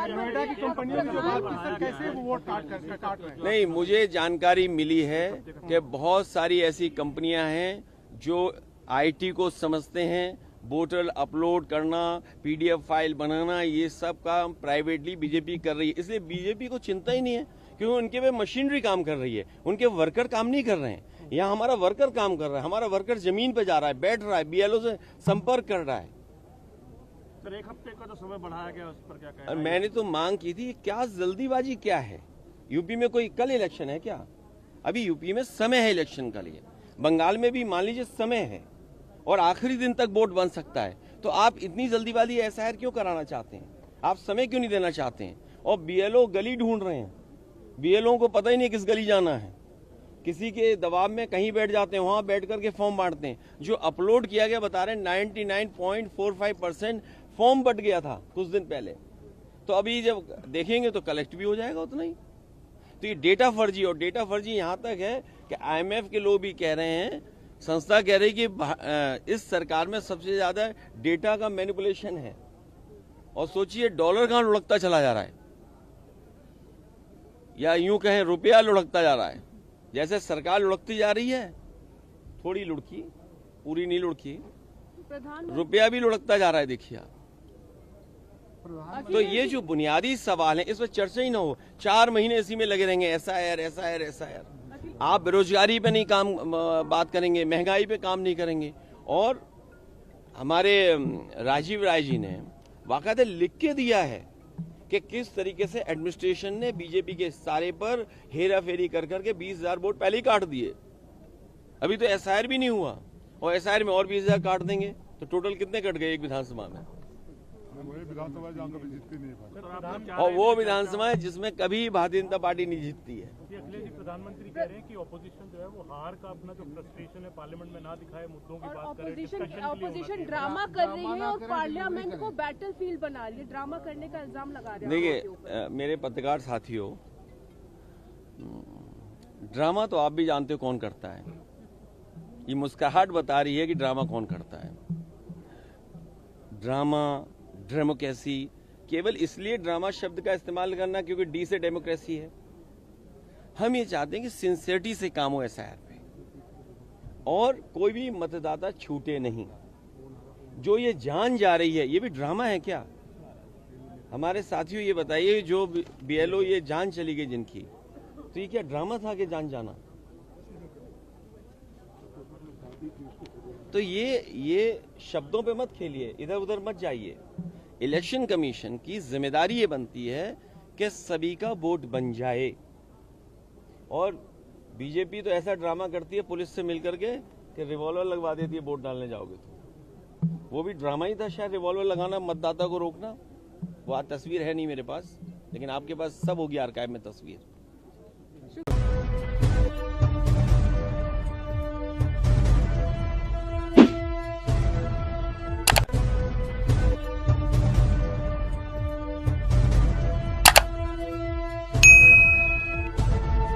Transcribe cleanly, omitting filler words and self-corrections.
नोएडा की कंपनियों की जो बात की सर, कैसे वो वोट काट रहे हैं? नहीं, मुझे जानकारी मिली है कि बहुत सारी ऐसी कंपनियां हैं जो आईटी को समझते हैं। वोटर अपलोड करना, पीडीएफ फाइल बनाना, ये सब काम प्राइवेटली बीजेपी कर रही है। इसलिए बीजेपी को चिंता ही नहीं है, क्योंकि उनके पे मशीनरी काम कर रही है, उनके वर्कर काम नहीं कर रहे हैं। यहाँ हमारा वर्कर काम कर रहा है, हमारा वर्कर जमीन पे जा रहा है, बैठ रहा है, बीएलओ से संपर्क कर रहा है। सर, एक हफ्ते का तो समय बढ़ाया गया, उस पर क्या कहना और है? मैंने तो मांग की थी, क्या जल्दीबाजी क्या है? यूपी में कोई कल इलेक्शन है क्या? अभी यूपी में समय है इलेक्शन का लिए। बंगाल में भी मान लीजिए समय है और आखिरी दिन तक वोट बन सकता है। तो आप इतनी जल्दीबाजी एसआईआर क्यों कराना चाहते हैं? आप समय क्यों नहीं देना चाहते हैं? और बीएलओ गली ढूंढ रहे हैं, बीएलओ को पता ही नहीं किस गली जाना है, किसी के दबाव में कहीं बैठ जाते हैं, वहां बैठ करके फॉर्म बांटते हैं। जो अपलोड किया गया बता रहे हैं 99.45% फॉर्म बट गया था कुछ दिन पहले। तो अभी जब देखेंगे तो कलेक्ट भी हो जाएगा उतना ही। तो ये डेटा फर्जी, और डेटा फर्जी यहां तक है कि आईएमएफ के लोग भी कह रहे हैं, संस्था कह रही कि इस सरकार में सबसे ज्यादा डेटा का मैनिपुलेशन है। और सोचिए डॉलर कहां लुढ़कता चला जा रहा है, या यूं कहें रुपया लुढ़कता जा रहा है। जैसे सरकार लुढ़कती जा रही है, थोड़ी लुढ़की, पूरी नहीं लुढ़की, रुपया भी लुढ़कता जा रहा है। देखिए आप, तो ये जो बुनियादी सवाल है इस पर चर्चा ही ना हो। 4 महीने इसी में लगे रहेंगे, एसआईआर एसआईआर एसआईआर। आप बेरोजगारी पे नहीं बात करेंगे, महंगाई पे काम नहीं करेंगे। और हमारे राजीव राय जी ने बाकायदा लिख के दिया है कि किस तरीके से एडमिनिस्ट्रेशन ने बीजेपी के सारे पर हेरा फेरी कर करके 20,000 वोट पहले ही काट दिए। अभी तो एसआईआर भी नहीं हुआ, और एसआईआर में और 20,000 काट देंगे तो टोटल कितने कट गए एक विधानसभा में? विधानसभा जहाँ कभी जीतती नहीं है, और वो विधानसभा है जिसमें कभी भारतीय जनता पार्टी नहीं जीतती है। अखिलेश जी, प्रधानमंत्री कह रहे हैं कि ऑपोजिशन जो है वो हार का अपना जो फ्रस्ट्रेशन है पार्लियामेंट में ना दिखाए, मुद्दों की बात करे। ऑपोजिशन ड्रामा कर रही है और पार्लियामेंट को बैटलफील्ड बना रही है, ड्रामा करने का इल्जाम लगा रहे हैं। देखिए मेरे पत्रकार साथियों, ड्रामा तो आप भी जानते हो कौन करता है। ये मुस्कुराहट बता रही है कि ड्रामा कौन करता है। ड्रामा, डेमोक्रेसी, केवल इसलिए ड्रामा शब्द का इस्तेमाल करना क्योंकि डी से डेमोक्रेसी है। हम ये चाहते हैं कि सिंसियरिटी से काम हो एसआईआर पे, और कोई भी मतदाता छूटे नहीं। जो ये जान जा रही है, ये भी ड्रामा है क्या? हमारे साथियों ये बताइए, जो बीएलओ ये जान चली गई जिनकी, तो ये क्या ड्रामा था कि जान जाना? तो ये शब्दों पे मत खेलिए, इधर उधर मत जाइए। इलेक्शन कमीशन की जिम्मेदारी ये बनती है कि सभी का वोट बन जाए। और बीजेपी तो ऐसा ड्रामा करती है पुलिस से मिलकर के कि रिवॉल्वर लगवा देती है वोट डालने जाओगे तो। वो भी ड्रामा ही था शायद, रिवॉल्वर लगाना, मतदाता को रोकना। वो आज तस्वीर है नहीं मेरे पास, लेकिन आपके पास सब होगी आर्काइव में तस्वीर।